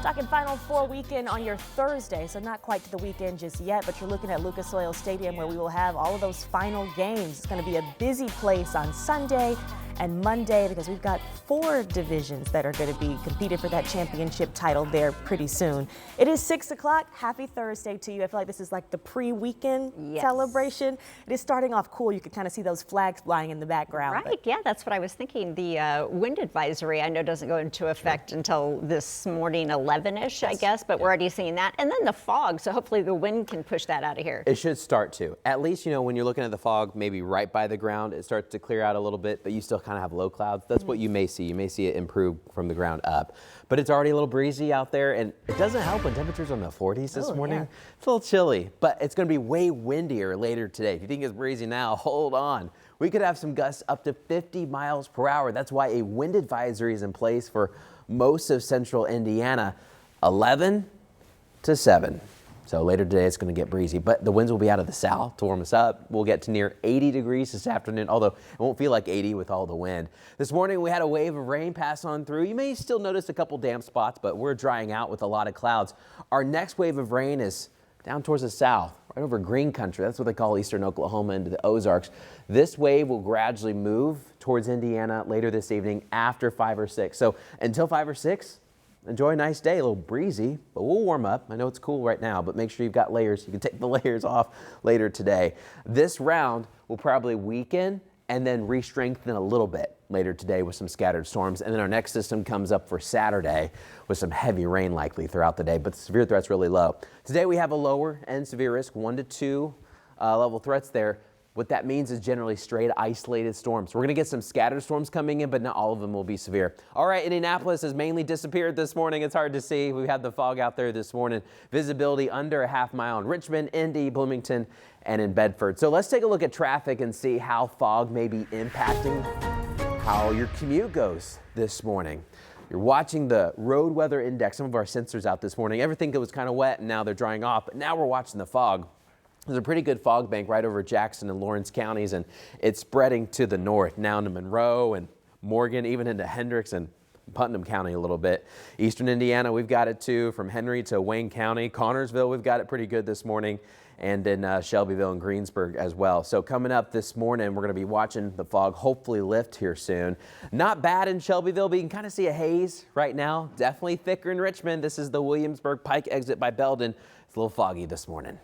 Talking Final Four weekend on your Thursday, so not quite to the weekend just yet, but you're looking at Lucas Oil Stadium where we will have all of those final games. It's going to be a busy place on Sunday and Monday because we've got 4 divisions that are going to be competing for that championship title there pretty soon. It is 6 o'clock. Happy Thursday to you. I feel like this is like the pre-weekend celebration. It is starting off cool. You can kind of see those flags flying in the background. Right, yeah, that's what I was thinking. The wind advisory, I know, doesn't go into effect until this morning, 11-ish, I guess, but we're already seeing that. And then the fog, so hopefully the wind can push that out of here. It should start to. At least, you know, when you're looking at the fog, maybe right by the ground, it starts to clear out a little bit, but you still kind of have low clouds. That's what you may see. You may see it improve from the ground up. But it's already a little breezy out there, and it doesn't help when temperatures are in the 40s this morning. Yeah. It's a little chilly, but it's going to be way windier later today. If you think it's breezy now, hold on. We could have some gusts up to 50 miles per hour. That's why a wind advisory is in place for most of central Indiana, 11 to 7. So later today, it's going to get breezy, but the winds will be out of the south to warm us up. We'll get to near 80 degrees this afternoon, although it won't feel like 80 with all the wind. This morning, we had a wave of rain pass on through. You may still notice a couple damp spots, but we're drying out with a lot of clouds. Our next wave of rain is down towards the south, right over green country. That's what they call eastern Oklahoma into the Ozarks. This wave will gradually move towards Indiana later this evening after 5 or 6. So until 5 or 6, enjoy a nice day, a little breezy, but we'll warm up. I know it's cool right now, but make sure you've got layers. You can take the layers off later today. This round will probably weaken and then re-strengthen a little bit later today with some scattered storms. And then our next system comes up for Saturday with some heavy rain likely throughout the day, but the severe threat's really low. Today we have a lower end severe risk, 1 to 2 level threats there. What that means is generally straight isolated storms. We're going to get some scattered storms coming in, but not all of them will be severe. All right, Indianapolis has mainly disappeared this morning. It's hard to see. We had the fog out there this morning. Visibility under a half mile in Richmond, Indy, Bloomington, and in Bedford. So let's take a look at traffic and see how fog may be impacting how your commute goes this morning. You're watching the road weather index, some of our sensors out this morning. Everything was kind of wet and now they're drying off, but now we're watching the fog. There's a pretty good fog bank right over Jackson and Lawrence counties, and it's spreading to the north, now into Monroe and Morgan, even into Hendricks and Putnam County a little bit. Eastern Indiana, we've got it too, from Henry to Wayne County. Connorsville, we've got it pretty good this morning, and in Shelbyville and Greensburg as well. So coming up this morning, we're going to be watching the fog hopefully lift here soon. Not bad in Shelbyville, but you can kind of see a haze right now. Definitely thicker in Richmond. This is the Williamsburg Pike exit by Belden. It's a little foggy this morning.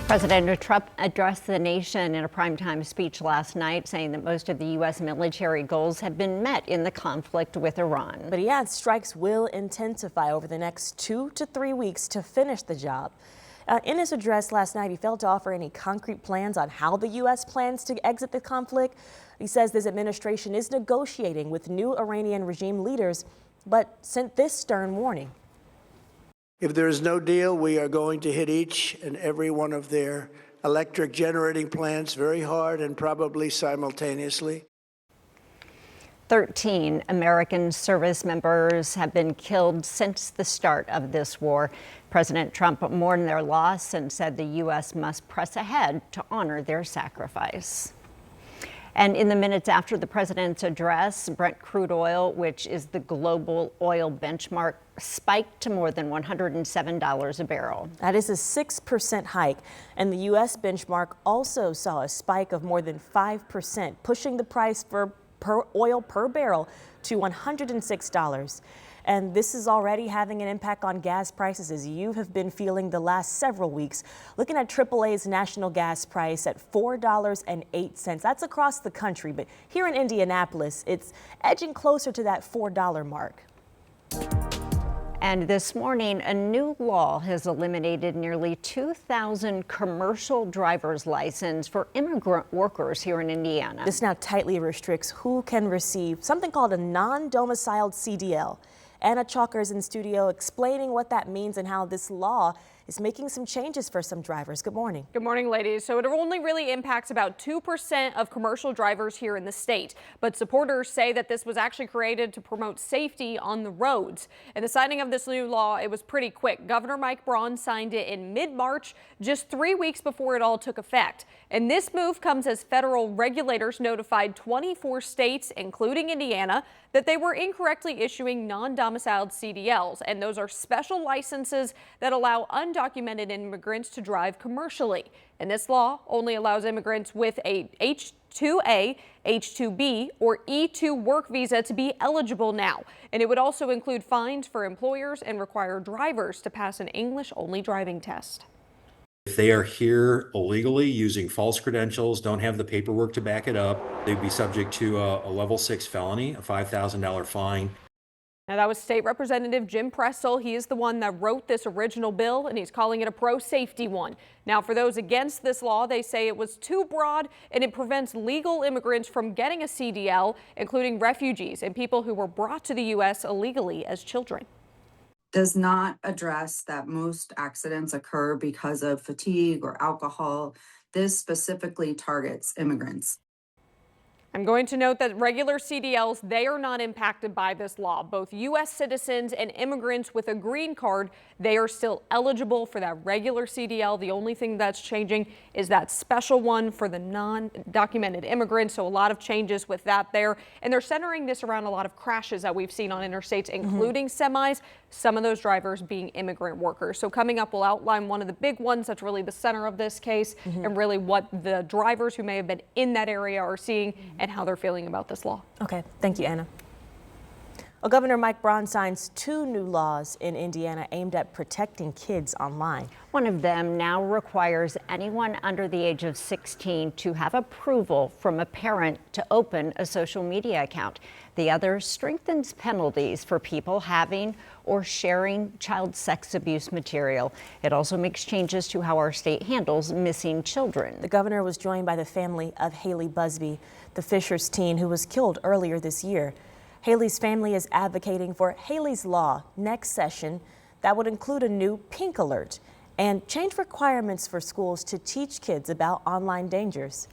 President Trump addressed the nation in a primetime speech last night, saying that most of the U.S. military goals have been met in the conflict with Iran. But he adds strikes will intensify over the next 2 to 3 weeks to finish the job. In his address last night, he failed to offer any concrete plans on how the U.S. plans to exit the conflict. He says this administration is negotiating with new Iranian regime leaders, but sent this stern warning. If there is no deal, we are going to hit each and every one of their electric generating plants very hard and probably simultaneously. 13 American service members have been killed since the start of this war. President Trump mourned their loss and said the U.S. must press ahead to honor their sacrifice. And in the minutes after the president's address, Brent crude oil, which is the global oil benchmark, spiked to more than $107 a barrel. That is a 6% hike. And the U.S. benchmark also saw a spike of more than 5%, pushing the price for oil per barrel to $106. And this is already having an impact on gas prices, as you have been feeling the last several weeks. Looking at AAA's national gas price at $4.08. That's across the country, but here in Indianapolis, it's edging closer to that $4 mark. And this morning, a new law has eliminated nearly 2,000 commercial driver's licenses for immigrant workers here in Indiana. This now tightly restricts who can receive something called a non-domiciled CDL. Anna Chalker is in studio explaining what that means and how this law is making some changes for some drivers. Good morning. Good morning, ladies. So it only really impacts about 2% of commercial drivers here in the state. But supporters say that this was actually created to promote safety on the roads. And the signing of this new law, it was pretty quick. Governor Mike Braun signed it in mid-March, just 3 weeks before it all took effect. And this move comes as federal regulators notified 24 states, including Indiana, that they were incorrectly issuing non-domiciled CDLs. And those are special licenses that allow undocumented immigrants to drive commercially. And this law only allows immigrants with a H-2A, H-2B, or E-2 work visa to be eligible now. And it would also include fines for employers and require drivers to pass an English-only driving test. If they are here illegally using false credentials, don't have the paperwork to back it up, they'd be subject to a level 6 felony, a $5,000 fine. Now, that was State Representative Jim Pressel. He is the one that wrote this original bill, and he's calling it a pro-safety one. Now, for those against this law, they say it was too broad and it prevents legal immigrants from getting a CDL, including refugees and people who were brought to the U.S. illegally as children. Does not address that most accidents occur because of fatigue or alcohol. This specifically targets immigrants. I'm going to note that regular CDLs, they are not impacted by this law. Both U.S. citizens and immigrants with a green card, they are still eligible for that regular CDL. The only thing that's changing is that special one for the non-documented immigrants. So a lot of changes with that there. And they're centering this around a lot of crashes that we've seen on interstates, including semis, some of those drivers being immigrant workers. So coming up, we'll outline one of the big ones that's really the center of this case and really what the drivers who may have been in that area are seeing and how they're feeling about this law. Okay, thank you, Anna. Well, Governor Mike Braun signs 2 new laws in Indiana aimed at protecting kids online. One of them now requires anyone under the age of 16 to have approval from a parent to open a social media account. The other strengthens penalties for people having or sharing child sex abuse material. It also makes changes to how our state handles missing children. The governor was joined by the family of Haley Busby, the Fishers teen who was killed earlier this year. Haley's family is advocating for Haley's Law next session that would include a new pink alert and change requirements for schools to teach kids about online dangers.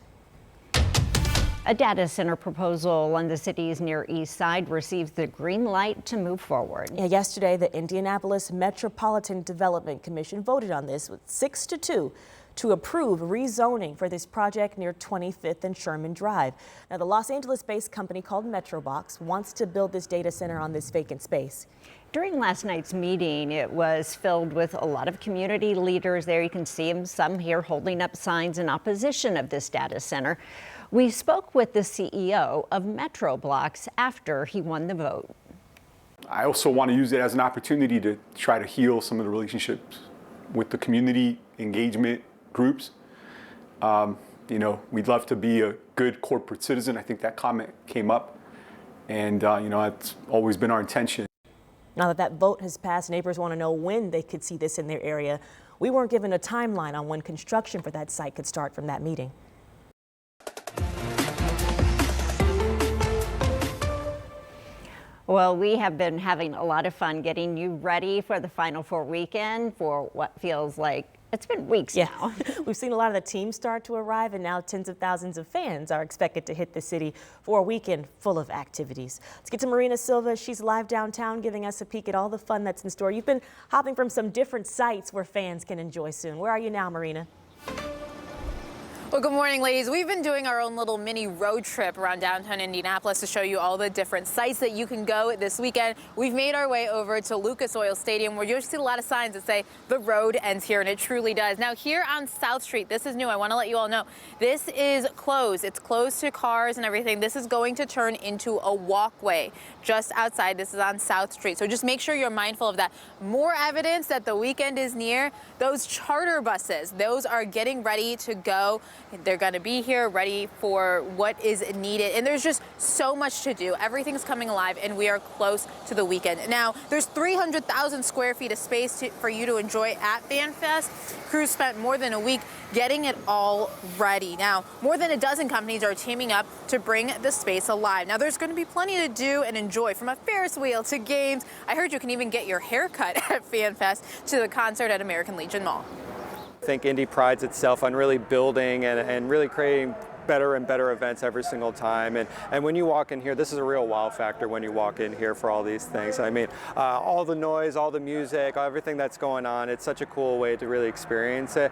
A data center proposal on the city's Near East Side receives the green light to move forward. Yeah, yesterday, the Indianapolis Metropolitan Development Commission voted on this with 6-2 to approve rezoning for this project near 25th and Sherman Drive. Now, the Los Angeles-based company called Metrobox wants to build this data center on this vacant space. During last night's meeting, it was filled with a lot of community leaders there. You can see them, some here holding up signs in opposition of this data center. We spoke with the CEO of Metroblox after he won the vote. I also want to use it as an opportunity to try to heal some of the relationships with the community engagement groups. We'd love to be a good corporate citizen. I think that comment came up, and it's always been our intention. Now that vote has passed, neighbors want to know when they could see this in their area. We weren't given a timeline on when construction for that site could start from that meeting. Well, we have been having a lot of fun getting you ready for the Final Four weekend for what feels like it's been weeks now. We've seen a lot of the teams start to arrive, and now tens of thousands of fans are expected to hit the city for a weekend full of activities. Let's get to Marina Silva. She's live downtown giving us a peek at all the fun that's in store. You've been hopping from some different sites where fans can enjoy soon. Where are you now, Marina? Well, good morning, ladies. We've been doing our own little mini road trip around downtown Indianapolis to show you all the different sites that you can go this weekend. We've made our way over to Lucas Oil Stadium, where you'll see a lot of signs that say the road ends here, and it truly does. Now, here on South Street, this is new. I want to let you all know this is closed. It's closed to cars and everything. This is going to turn into a walkway just outside. This is on South Street. So just make sure you're mindful of that. More evidence that the weekend is near. Those charter buses, those are getting ready to go. They're going to be here ready for what is needed. And there's just so much to do. Everything's coming alive, and we are close to the weekend. Now, there's 300,000 square feet of space for you to enjoy at FanFest. Crews spent more than a week getting it all ready. Now, more than a dozen companies are teaming up to bring the space alive. Now, there's going to be plenty to do and enjoy, from a Ferris wheel to games. I heard you can even get your hair cut at FanFest, to the concert at American Legion Mall. I think Indy prides itself on really building and really creating better and better events every single time. And when you walk in here, this is a real wow factor when you walk in here for all these things. I mean, all the noise, all the music, everything that's going on, it's such a cool way to really experience it.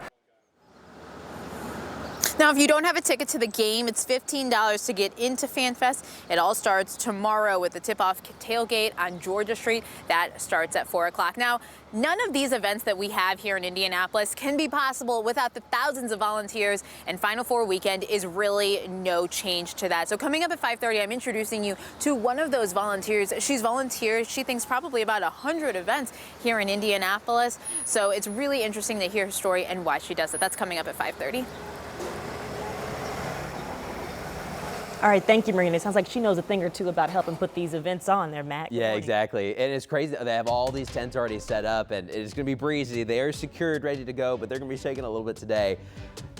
Now, if you don't have a ticket to the game, it's $15 to get into FanFest. It all starts tomorrow with the tip-off tailgate on Georgia Street. That starts at 4 o'clock. Now, none of these events that we have here in Indianapolis can be possible without the thousands of volunteers, and Final Four weekend is really no change to that. So coming up at 5:30, I'm introducing you to one of those volunteers. She's volunteered, she thinks, probably about 100 events here in Indianapolis. So it's really interesting to hear her story and why she does it. That's coming up at 5:30. All right, thank you, Marina. It sounds like she knows a thing or two about helping put these events on there, Matt. Good Yeah, morning. exactly. And it's crazy that they have all these tents already set up, and it's going to be breezy. They are secured, ready to go, but they're going to be shaking a little bit today.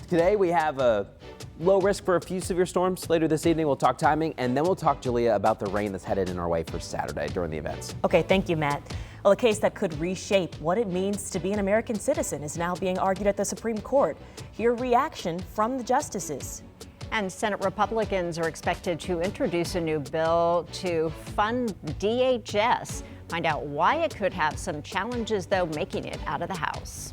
Today we have a low risk for a few severe storms. Later this evening we'll talk timing, and then we'll talk, Julia, about the rain that's headed in our way for Saturday during the events. Okay, thank you, Matt. Well, a case that could reshape what it means to be an American citizen is now being argued at the Supreme Court. Hear reaction from the justices. And Senate Republicans are expected to introduce a new bill to fund DHS. Find out why it could have some challenges, though, making it out of the House.